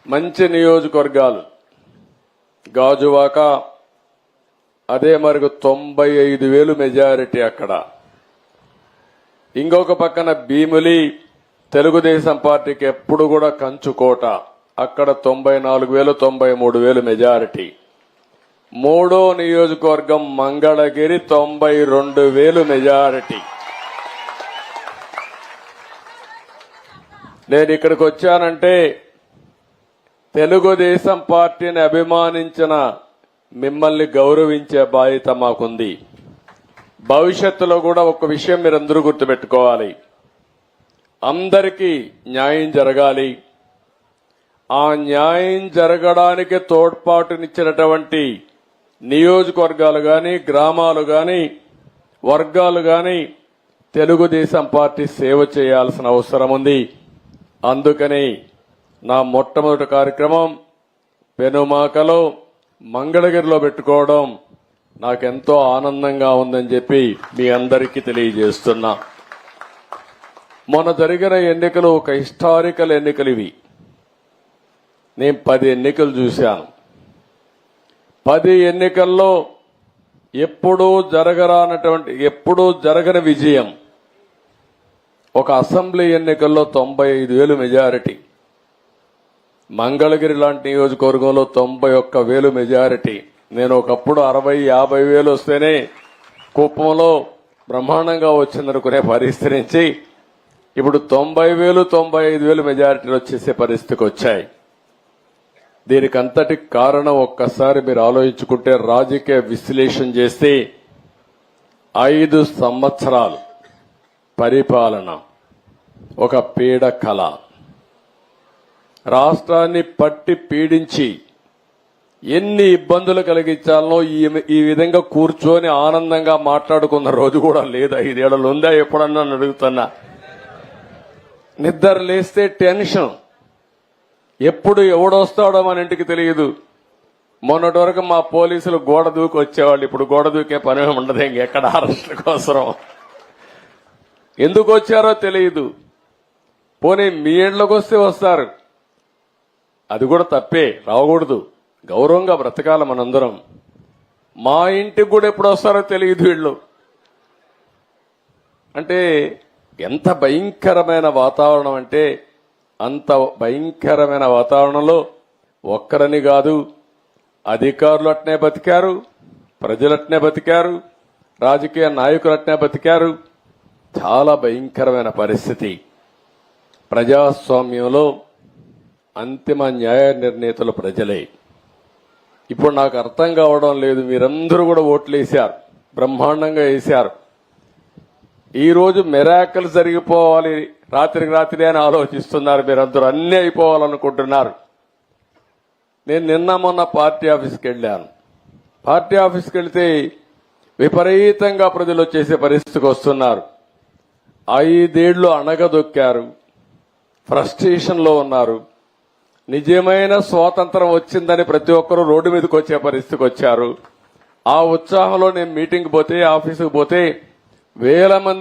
మంచి నియోజకవర్గాలు గాజువాక అదే మరికి 95,000 మెజారిటీ అక్కడ. ఇంకొక పక్కన భీమిలి తెలుగుదేశం పార్టీకి ఎప్పుడు కూడా కంచుకోట, అక్కడ 94,000 93,000 మెజారిటీ. మూడో నియోజకవర్గం మంగళగిరి 92,000 మెజారిటీ. నేను ఇక్కడికి వచ్చానంటే తెలుగుదేశం పార్టీని అభిమానించిన మిమ్మల్ని గౌరవించే బాధ్యత మాకుంది. భవిష్యత్తులో కూడా ఒక విషయం మీరందరూ గుర్తుపెట్టుకోవాలి, అందరికీ న్యాయం జరగాలి. ఆ న్యాయం జరగడానికి తోడ్పాటునిచ్చినటువంటి నియోజకవర్గాలు గాని, గ్రామాలు గాని, వర్గాలు గాని తెలుగుదేశం పార్టీ సేవ చేయాల్సిన అవసరం ఉంది. అందుకని నా మొట్టమొదటి కార్యక్రమం పెనుమాకలో మంగళగిరిలో పెట్టుకోవడం నాకెంతో ఆనందంగా ఉందని చెప్పి మీ అందరికీ తెలియజేస్తున్నా. మొన్న జరిగిన ఎన్నికలు ఒక హిస్టారికల్ ఎన్నికలు ఇవి. నేను 10 ఎన్నికలు చూశాను. 10 ఎన్నికల్లో ఎప్పుడూ జరగని విజయం. ఒక అసెంబ్లీ ఎన్నికల్లో 95,000 మెజారిటీ, మంగళగిరి లాంటి నియోజకవర్గంలో 91,000 మెజారిటీ. నేను ఒకప్పుడు 60,000-50,000 వస్తేనే కుప్పంలో బ్రహ్మాండంగా వచ్చిందనుకునే పరిస్థితి నుంచి ఇప్పుడు 90,000-95,000 మెజారిటీలు వచ్చేసే పరిస్థితికి వచ్చాయి. దీనికి అంతటి కారణం ఒక్కసారి మీరు ఆలోచించుకుంటే, రాజకీయ విశ్లేషణ చేస్తే 5 సంవత్సరాలు పరిపాలన ఒక పీడ కళ, రాష్ట్రాన్ని పట్టి పీడించి ఎన్ని ఇబ్బందులు కలిగించాలనో ఈ విధంగా కూర్చొని ఆనందంగా మాట్లాడుకున్న రోజు కూడా లేదు. 5 ఏళ్లు ఉందా ఎప్పుడన్నా అడుగుతున్నా. నిద్ర లేస్తే టెన్షన్, ఎప్పుడు ఎవడొస్తాడో మన ఇంటికి తెలియదు. మొన్నటి వరకు మా పోలీసులు గోడ దూకి వచ్చేవాళ్ళు, ఇప్పుడు గోడ దూకే పని ఉండదు. ఇంకెక్కడ అరెస్టుల కోసం ఎందుకు వచ్చారో తెలియదు. పోనీ మీ ఇంట్లోకి వస్తే వస్తారు, అది కూడా తప్పే, రాకూడదు. గౌరవంగా బ్రతకాల మనందరం. మా ఇంటికి కూడా ఎప్పుడు వస్తారో తెలియదు వీళ్ళు. అంటే ఎంత భయంకరమైన వాతావరణం అంటే అంత భయంకరమైన వాతావరణంలో ఒక్కరని కాదు, అధికారులు అట్నే బతికారు, ప్రజలు అట్నే బతికారు, రాజకీయ నాయకులు అట్నే బతికారు. చాలా భయంకరమైన పరిస్థితి. ప్రజాస్వామ్యంలో అంతిమ న్యాయ నిర్ణేతలు ప్రజలే. ఇప్పుడు నాకు అర్థం కావడం లేదు, మీరందరూ కూడా ఓట్లు వేశారు, బ్రహ్మాండంగా వేశారు. ఈ రోజు మిరాకిల్ జరిగిపోవాలి, రాత్రికి రాత్రి అని ఆలోచిస్తున్నారు. మీరందరూ అన్నీ అయిపోవాలనుకుంటున్నారు. నేను నిన్న మొన్న పార్టీ ఆఫీస్కి వెళ్ళాను. పార్టీ ఆఫీస్కి వెళ్తే విపరీతంగా ప్రజలు వచ్చేసే పరిస్థితికి వస్తున్నారు. 5 ఏళ్లు అణగదొక్కారు, ఫ్రస్ట్రేషన్ లో ఉన్నారు. నిజమైన స్వాతంత్రం వచ్చిందని ప్రతి ఒక్కరూ రోడ్డు మీదకి వచ్చే పరిస్థితికి వచ్చారు. ఆ ఉత్సాహంలో నేను మీటింగ్ పోతే, ఆఫీసుకు పోతే వేల మంది